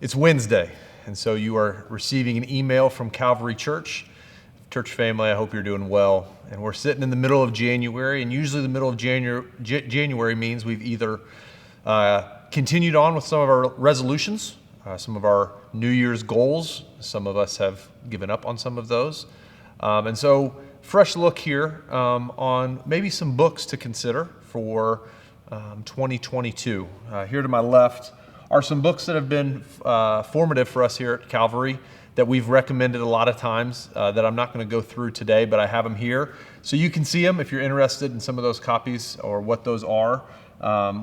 It's Wednesday, and so you are receiving an email from Calvary Church. Church family, I hope you're doing well. And we're sitting in the middle of January, and usually the middle of January means we've either continued on with some of our resolutions, some of our New Year's goals. Some of us have given up on some of those. And so fresh look here on maybe some books to consider for 2022. Here to my left are some books that have been formative for us here at Calvary that we've recommended a lot of times that I'm not going to go through today, but I have them here. So you can see them if you're interested in some of those copies or what those are.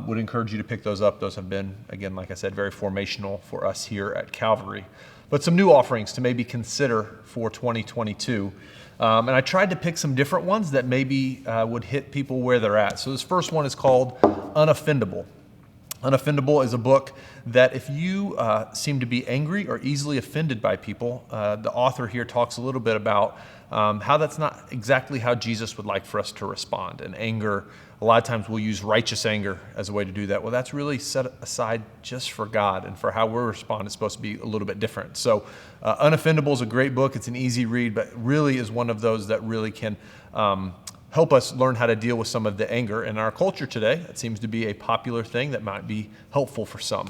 Would encourage you to pick those up. Those have been, again, like I said, very formational for us here at Calvary. But some new offerings to maybe consider for 2022. And I tried to pick some different ones that maybe would hit people where they're at. So this first one is called Unoffendable. Unoffendable is a book that if you seem to be angry or easily offended by people, the author here talks a little bit about how that's not exactly how Jesus would like for us to respond. And anger, a lot of times we'll use righteous anger as a way to do that. Well, that's really set aside just for God, and for how we respond is supposed to be a little bit different. So Unoffendable is a great book. It's an easy read, but really is one of those that really can help us learn how to deal with some of the anger in our culture today. It seems to be a popular thing that might be helpful for some.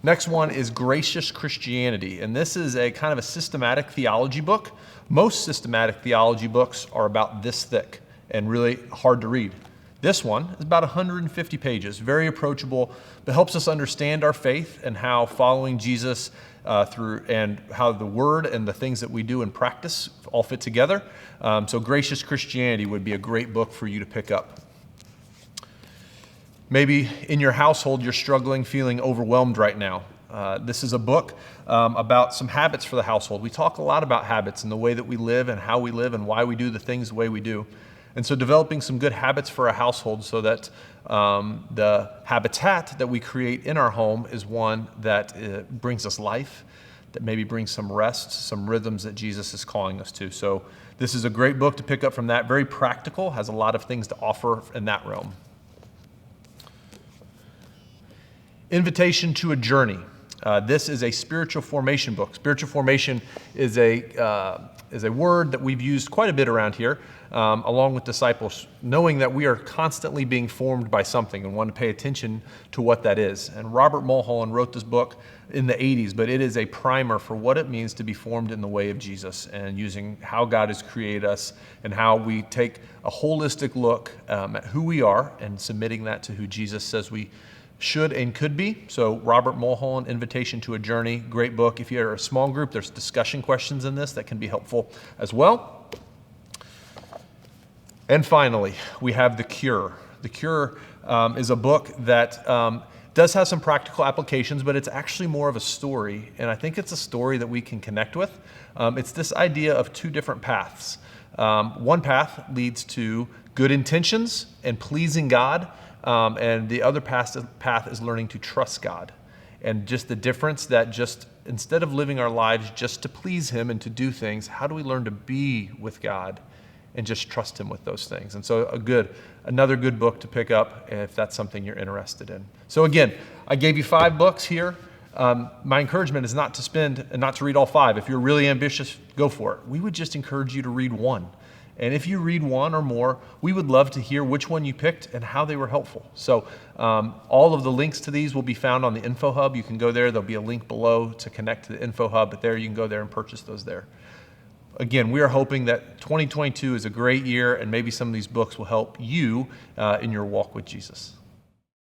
Next one is Gracious Christianity, and this is a kind of a systematic theology book. Most systematic theology books are about this thick and really hard to read. This one is about 150 pages, very approachable, but helps us understand our faith and how following Jesus through and how the Word and the things that we do in practice all fit together. So Gracious Christianity would be a great book for you to pick up. Maybe in your household you're struggling, feeling overwhelmed right now. This is a book about some habits for the household. We talk a lot about habits and the way that we live and how we live and why we do the things the way we do. And so developing some good habits for a household so that the habitat that we create in our home is one that brings us life, that maybe brings some rest, some rhythms that Jesus is calling us to. So this is a great book to pick up from that. Very practical, has a lot of things to offer in that realm. Invitation to a Journey. This is a spiritual formation book. Spiritual formation is a word that we've used quite a bit around here, along with disciples, knowing that we are constantly being formed by something and want to pay attention to what that is. And Robert Mulholland wrote this book in the 80s, but it is a primer for what it means to be formed in the way of Jesus, and using how God has created us and how we take a holistic look at who we are and submitting that to who Jesus says we should and could be. So Robert Mulholland, Invitation to a Journey, great book. If you're a small group, there's discussion questions in this that can be helpful as well. And finally, we have The Cure. The Cure is a book that does have some practical applications, but it's actually more of a story, and I think it's a story that we can connect with. It's this idea of two different paths. One path leads to good intentions and pleasing God, and the other path is learning to trust God. And just the difference that just instead of living our lives just to please Him and to do things, how do we learn to be with God and just trust Him with those things? And so another good book to pick up if that's something you're interested in. So again, I gave you 5 books here. My encouragement is not to spend and not to read all 5. If you're really ambitious, go for it. We would just encourage you to read one. And if you read one or more, we would love to hear which one you picked and how they were helpful. So all of the links to these will be found on the Info Hub. You can go there. There'll be a link below to connect to the Info Hub, but there you can go there and purchase those there. Again, we are hoping that 2022 is a great year, and maybe some of these books will help you in your walk with Jesus.